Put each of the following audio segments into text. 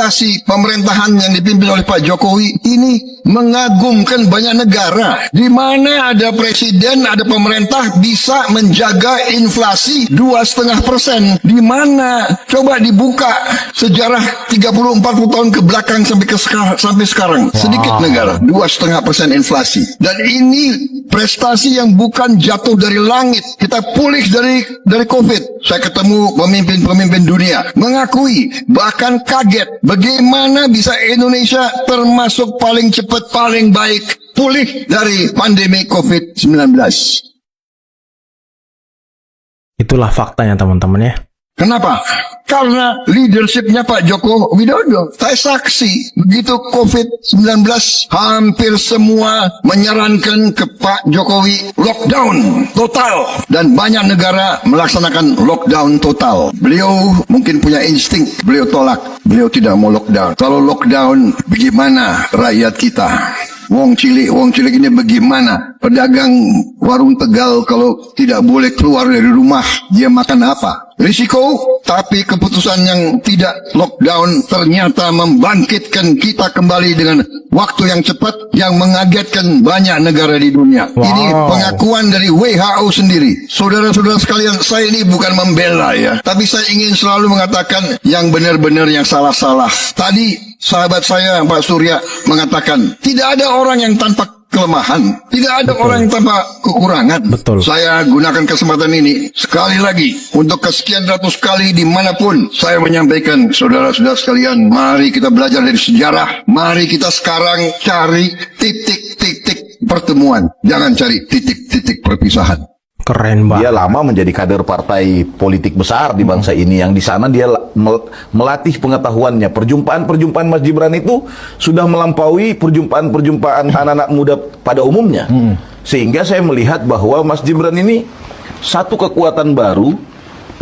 prestasi pemerintahan yang dipimpin oleh Pak Jokowi ini mengagumkan banyak negara. Di mana ada presiden, ada pemerintah bisa menjaga inflasi 2,5%. Di mana coba dibuka sejarah 30-40 tahun ke belakang sampai sekarang. Sedikit negara 2,5% inflasi. Dan ini prestasi yang bukan jatuh dari langit. Kita pulih dari COVID. Saya ketemu pemimpin-pemimpin dunia mengakui, bahkan kaget bagaimana bisa Indonesia termasuk paling cepat, paling baik pulih dari pandemi COVID-19. Itulah faktanya teman-teman ya. Kenapa? Karena leadershipnya Pak Joko Widodo. Saya saksi, begitu COVID-19 hampir semua menyarankan ke Pak Jokowi lockdown total. Dan banyak negara melaksanakan lockdown total. Beliau mungkin punya insting, beliau tolak. Beliau tidak mau lockdown. Kalau lockdown, bagaimana rakyat kita? Wong cilik ini bagaimana? Pedagang warung Tegal kalau tidak boleh keluar dari rumah, dia makan apa? Risiko, tapi keputusan yang tidak lockdown ternyata membangkitkan kita kembali dengan waktu yang cepat yang mengagetkan banyak negara di dunia. Wow. Ini pengakuan dari WHO sendiri. Saudara-saudara sekalian, saya ini bukan membela ya, tapi saya ingin selalu mengatakan yang benar-benar, yang salah-salah. Tadi sahabat saya Pak Surya mengatakan tidak ada orang yang tanpa kelemahan, tidak ada orang yang tanpa kekurangan. Betul. Saya gunakan kesempatan ini sekali lagi untuk kesekian ratus kali dimanapun saya menyampaikan, saudara-saudara sekalian, mari kita belajar dari sejarah. Mari kita sekarang cari titik-titik pertemuan, jangan cari titik-titik perpisahan. Keren banget. Dia lama menjadi kader partai politik besar di bangsa ini, yang di sana dia melatih pengetahuannya. Perjumpaan-perjumpaan Mas Gibran itu sudah melampaui perjumpaan-perjumpaan anak-anak muda pada umumnya. Sehingga saya melihat bahwa Mas Gibran ini satu kekuatan baru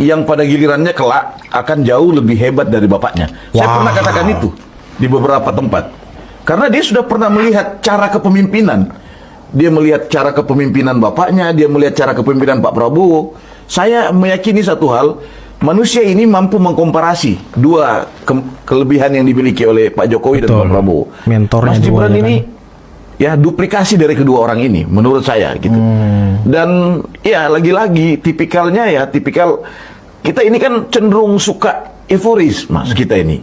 yang pada gilirannya kelak akan jauh lebih hebat dari bapaknya. Saya pernah katakan itu di beberapa tempat. Karena dia sudah pernah melihat cara kepemimpinan. Dia melihat cara kepemimpinan bapaknya, dia melihat cara kepemimpinan Pak Prabowo. Saya meyakini satu hal, manusia ini mampu mengkomparasi dua kelebihan yang dimiliki oleh Pak Jokowi dan Pak Prabowo. Mas Gibran ini ya duplikasi dari kedua orang ini, menurut saya gitu. Dan ya lagi-lagi tipikalnya ya tipikal kita ini kan cenderung suka euforis, Mas, kita ini.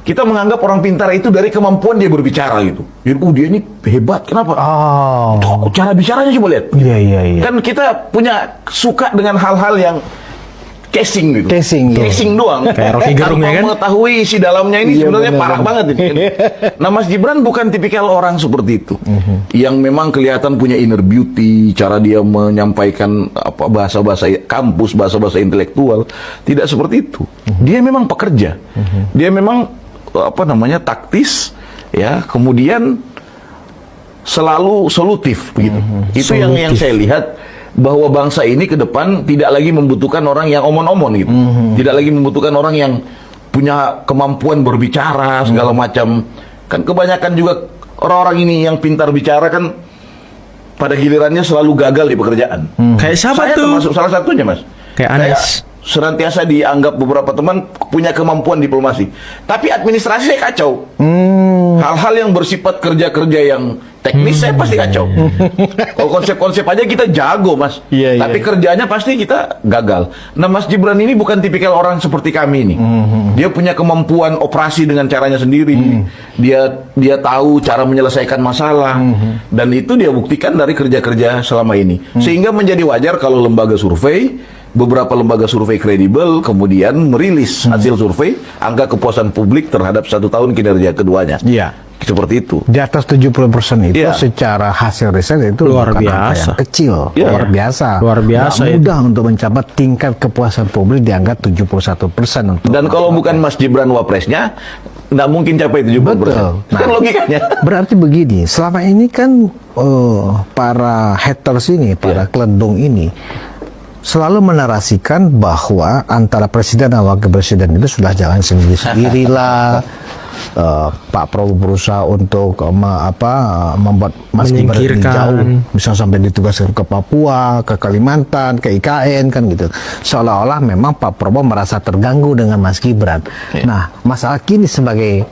Kita menganggap orang pintar itu dari kemampuan dia berbicara gitu. Jadi, dia ini hebat, kenapa? Cara bicaranya coba lihat. Iya. Kan kita punya suka dengan hal-hal yang casing gitu. Casing doang. Kayak Rocky Gerung ya kan? Mengetahui isi dalamnya ini sebenarnya parah banget ini. Nah, Mas Gibran bukan tipikal orang seperti itu. Yang memang kelihatan punya inner beauty, cara dia menyampaikan apa bahasa-bahasa kampus, bahasa-bahasa intelektual, tidak seperti itu. Dia memang pekerja. Dia memang apa namanya taktis ya, kemudian selalu solutif begitu. Itu yang saya lihat, bahwa bangsa ini ke depan tidak lagi membutuhkan orang yang omon-omon gitu. Tidak lagi membutuhkan orang yang punya kemampuan berbicara segala macam. Kan kebanyakan juga orang-orang ini yang pintar bicara kan pada gilirannya selalu gagal di pekerjaan. Kayak siapa saya tuh? termasuk salah satunya, Mas. Kayak Anies. Senantiasa dianggap beberapa teman punya kemampuan diplomasi, tapi administrasi saya kacau. Hal-hal yang bersifat kerja-kerja yang teknis saya pasti kacau. Kalau konsep-konsep aja kita jago, Mas. Tapi kerjanya pasti kita gagal. Nah, Mas Gibran ini bukan tipikal orang seperti kami ini. Dia punya kemampuan operasi dengan caranya sendiri. Dia tahu cara menyelesaikan masalah. Dan itu dia buktikan dari kerja-kerja selama ini. Sehingga menjadi wajar kalau beberapa lembaga survei kredibel kemudian merilis hasil survei angka kepuasan publik terhadap 1 tahun kinerja keduanya. Seperti itu. Di atas 70% itu secara hasil riset itu luar biasa. Yang kecil, luar biasa. Luar biasa. Mudah untuk mencapai tingkat kepuasan publik di angka 71% untuk. Dan kalau bukan Mas Gibran wapresnya, nggak mungkin capai 70%. Nah, kan logikanya. Berarti begini, selama ini kan para haters ini, para keledung ini selalu menarasikan bahwa antara presiden dan wakil presiden itu sudah jalan sendiri-sendiri lah. Pak Prabowo berusaha untuk membuat Mas Gibran jauh, bisa sampai ditugaskan ke Papua, ke Kalimantan, ke IKN kan gitu. Seolah-olah memang Pak Prabowo merasa terganggu dengan Mas Gibran. Nah, masalah kini sebagai